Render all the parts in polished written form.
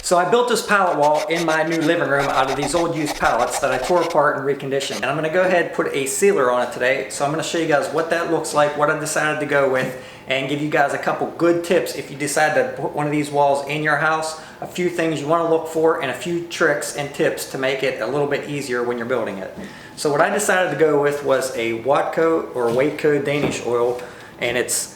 So I built this pallet wall in my new living room out of these old used pallets that I tore apart and reconditioned. And I'm gonna go ahead and put a sealer on it today. So I'm gonna show you guys what that looks like, what I decided to go with, and give you guys a couple good tips if you decide to put one of these walls in your house, a few things you wanna look for, and a few tricks and tips to make it a little bit easier when you're building it. So what I decided to go with was a Watco or Waco Danish Oil, and it's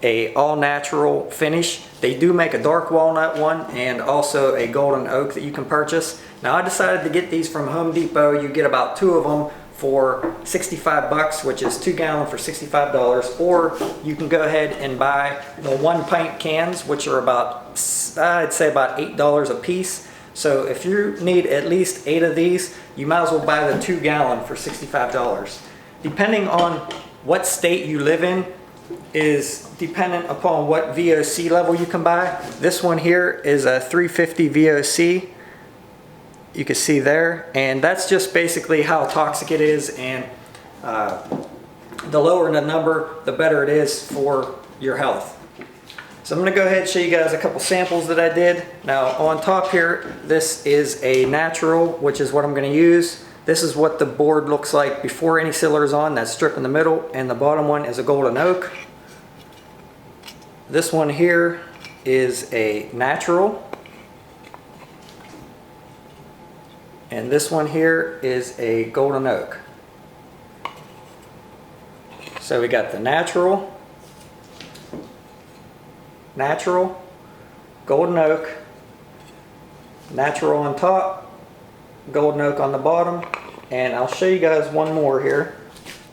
a all-natural finish. They do make a dark walnut one and also a golden oak that you can purchase. Now I decided to get these from Home Depot. You get about 2 of them for 65 bucks, which is 2 gallon for $65, or you can go ahead and buy the 1 pint cans, which are about, I'd say about $8 a piece. So if you need at least 8 of these, you might as well buy the 2 gallon for $65. Depending on what state you live in is dependent upon what VOC level you can buy. This one here is a 350 VOC. You can see there, and that's just basically how toxic it is, and the lower the number, the better it is for your health. So I'm going to go ahead and show you guys a couple samples that I did. Now on top here, this is a natural, which is what I'm going to use. This is what the board looks like before any sealer is on. That's strip in the middle, and the bottom one is a golden oak. This one here is a natural. And this one here is a golden oak. So we got the natural, golden oak, natural on top, golden oak on the bottom, and I'll show you guys one more here.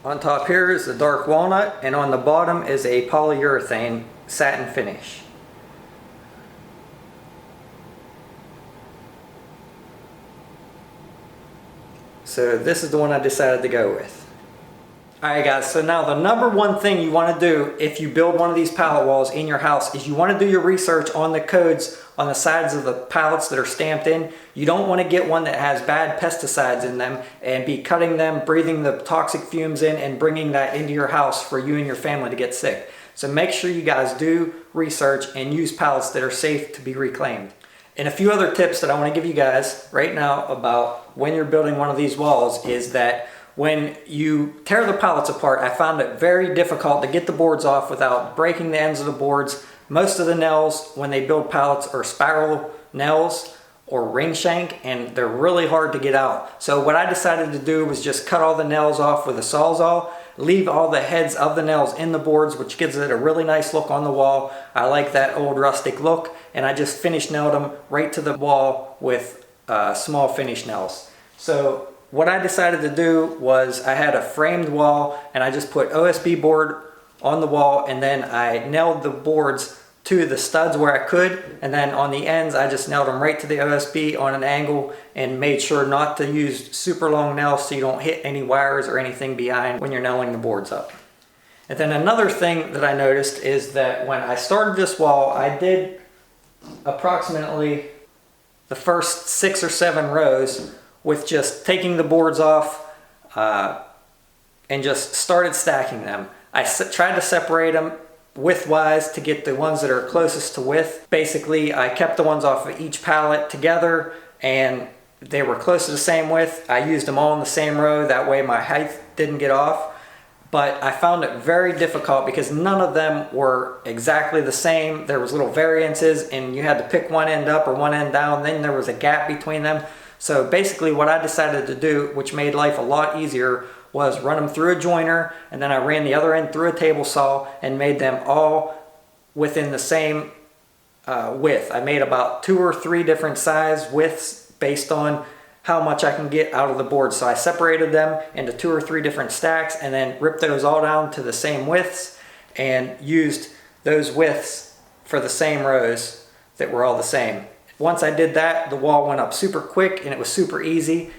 On top here is the dark walnut, and on the bottom is a polyurethane satin finish. So this is the one I decided to go with. Alright guys, so now the number one thing you want to do if you build one of these pallet walls in your house is you want to do your research on the codes on the sides of the pallets that are stamped in. You don't want to get one that has bad pesticides in them and be cutting them, breathing the toxic fumes in, and bringing that into your house for you and your family to get sick. So make sure you guys do research and use pallets that are safe to be reclaimed. And a few other tips that I want to give you guys right now about when you're building one of these walls is that when you tear the pallets apart, I found it very difficult to get the boards off without breaking the ends of the boards. Most of the nails when they build pallets are spiral nails or ring shank, and they're really hard to get out. So what I decided to do was just cut all the nails off with a Sawzall, leave all the heads of the nails in the boards, which gives it a really nice look on the wall. I like that old rustic look, and I just finish nailed them right to the wall with small finish nails. So what I decided to do was I had a framed wall, and I just put OSB board on the wall, and then I nailed the boards to the studs where I could, and then on the ends I just nailed them right to the OSB on an angle and made sure not to use super long nails so you don't hit any wires or anything behind when you're nailing the boards up. And then another thing that I noticed is that when I started this wall, I did approximately the first 6 or 7 rows with just taking the boards off and just started stacking them. I tried to separate them width-wise to get the ones that are closest to width. Basically, I kept the ones off of each pallet together, and they were close to the same width. I used them all in the same row, that way my height didn't get off. But I found it very difficult because none of them were exactly the same. There was little variances, and you had to pick one end up or one end down, then there was a gap between them. So basically what I decided to do, which made life a lot easier, was run them through a joiner, and then I ran the other end through a table saw and made them all within the same width. I made about 2 or 3 different size widths based on how much I can get out of the board. So I separated them into 2 or 3 different stacks and then ripped those all down to the same widths and used those widths for the same rows that were all the same. Once I did that, the wall went up super quick and it was super easy.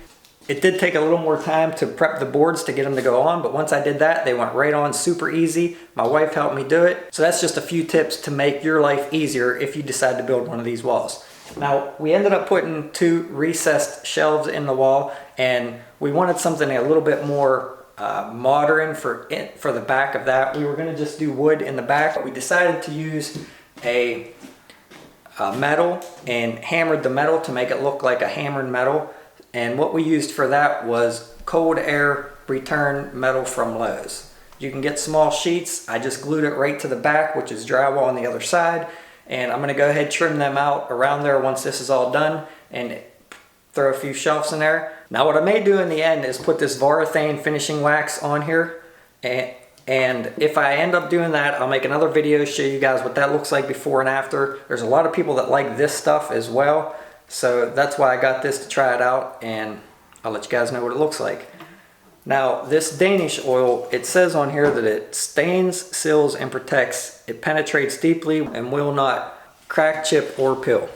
It did take a little more time to prep the boards to get them to go on, but once I did that, they went right on super easy. My wife helped me do it. So that's just a few tips to make your life easier if you decide to build one of these walls. Now, we ended up putting 2 recessed shelves in the wall, and we wanted something a little bit more modern for the back of that. We were gonna just do wood in the back, but we decided to use a metal and hammered the metal to make it look like a hammered metal. And what we used for that was cold air return metal from Lowe's. You can get small sheets. I just glued it right to the back, which is drywall on the other side. And I'm gonna go ahead and trim them out around there once this is all done and throw a few shelves in there. Now what I may do in the end is put this Varnish finishing wax on here. And if I end up doing that, I'll make another video, show you guys what that looks like before and after. There's a lot of people that like this stuff as well. So that's why I got this to try it out, and I'll let you guys know what it looks like. Now this Danish oil, it says on here that it stains, seals, and protects. It penetrates deeply and will not crack, chip, or peel.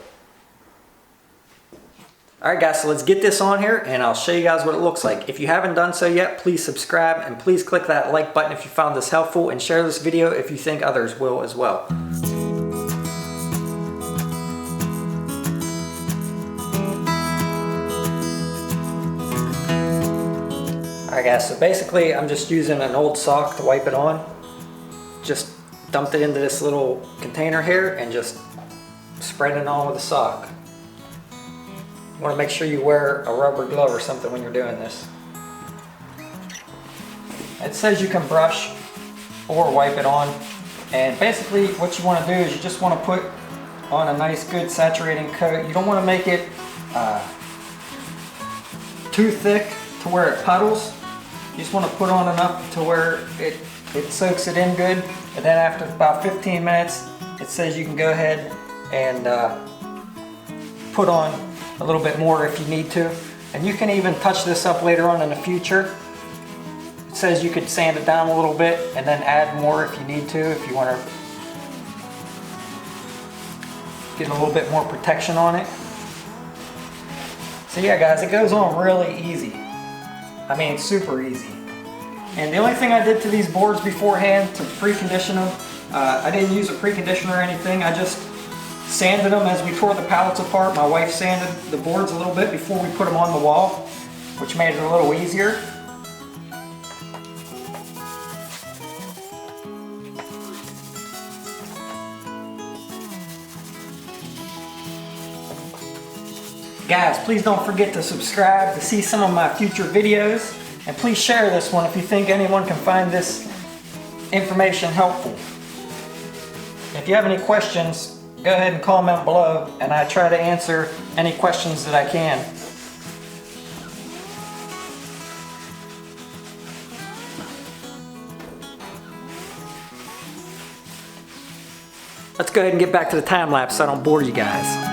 Alright guys, so let's get this on here and I'll show you guys what it looks like. If you haven't done so yet, please subscribe and please click that like button if you found this helpful, and share this video if you think others will as well. Alright guys, so basically I'm just using an old sock to wipe it on. Just dumped it into this little container here and just spread it on with a sock. You want to make sure you wear a rubber glove or something when you're doing this. It says you can brush or wipe it on, and basically what you want to do is you just want to put on a nice good saturating coat. You don't want to make it too thick to where it puddles. You just want to put on enough to where it soaks it in good, and then after about 15 minutes it says you can go ahead and put on a little bit more if you need to, and you can even touch this up later on in the future. It says you could sand it down a little bit and then add more if you need to, if you want to get a little bit more protection on it. So yeah guys, it goes on really easy. I mean, it's super easy. And the only thing I did to these boards beforehand to precondition them, I didn't use a preconditioner or anything. I just sanded them as we tore the pallets apart. My wife sanded the boards a little bit before we put them on the wall, which made it a little easier. Guys, please don't forget to subscribe to see some of my future videos, and please share this one if you think anyone can find this information helpful. If you have any questions, go ahead and comment below, and I try to answer any questions that I can. Let's go ahead and get back to the time lapse so I don't bore you guys.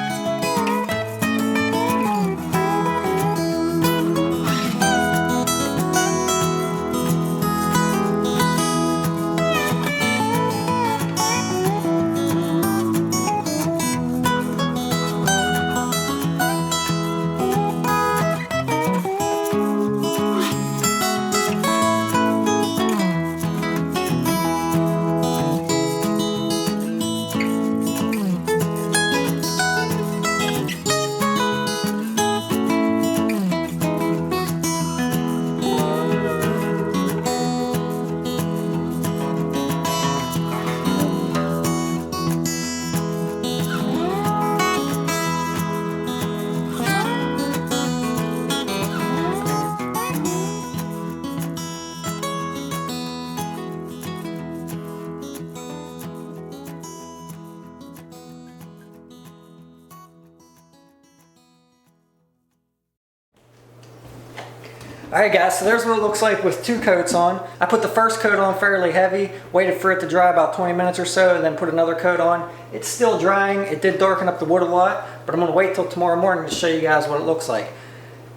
Alright guys, so there's what it looks like with two coats on. I put the first coat on fairly heavy, waited for it to dry about 20 minutes or so, and then put another coat on. It's still drying. It did darken up the wood a lot, but I'm going to wait till tomorrow morning to show you guys what it looks like.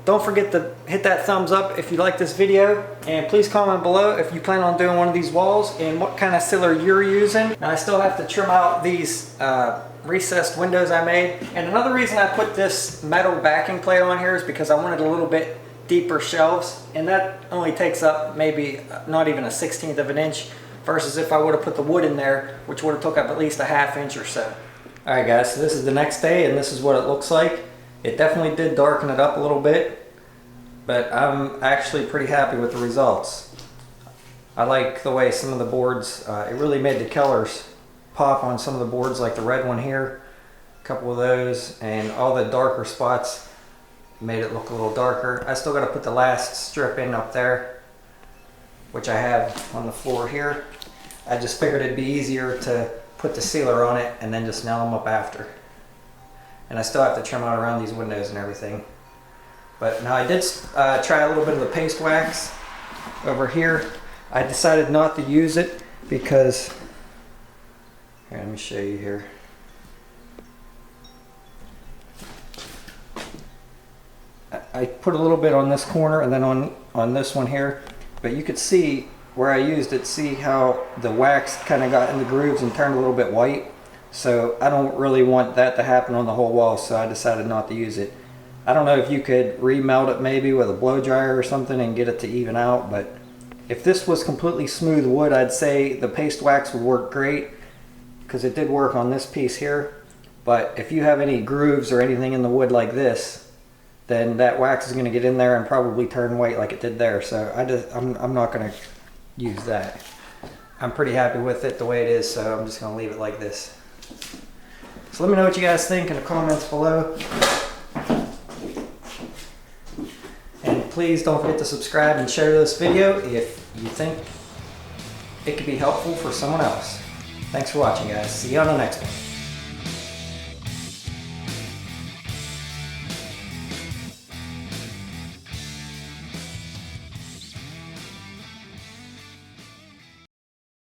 Don't forget to hit that thumbs up if you like this video, and please comment below if you plan on doing one of these walls and what kind of sealer you're using. Now I still have to trim out these recessed windows I made, and another reason I put this metal backing plate on here is because I wanted a little bit deeper shelves, and that only takes up maybe not even a 1/16 of an inch, versus if I would have put the wood in there, which would have took up at least a 1/2 inch or so. Alright guys, so this is the next day and this is what it looks like. It definitely did darken it up a little bit, but I'm actually pretty happy with the results. I like the way some of the boards, it really made the colors pop on some of the boards, like the red one here. couple of those, and all the darker spots made it look a little darker. I still got to put the last strip in up there, which I have on the floor here. I just figured it'd be easier to put the sealer on it and then just nail them up after. And I still have to trim out around these windows and everything. But now I did try a little bit of the paste wax over here. I decided not to use it because, here, let me show you here. I put a little bit on this corner and then on this one here, but you could see where I used it, see how the wax kind of got in the grooves and turned a little bit white. So I don't really want that to happen on the whole wall, so I decided not to use it. I don't know if you could remelt it maybe with a blow dryer or something and get it to even out, but if this was completely smooth wood, I'd say the paste wax would work great, because it did work on this piece here. But if you have any grooves or anything in the wood like this, then that wax is going to get in there and probably turn white like it did there. So I'm not going to use that. I'm pretty happy with it the way it is, so I'm just going to leave it like this. So let me know what you guys think in the comments below. And please don't forget to subscribe and share this video if you think it could be helpful for someone else. Thanks for watching, guys. See you on the next one.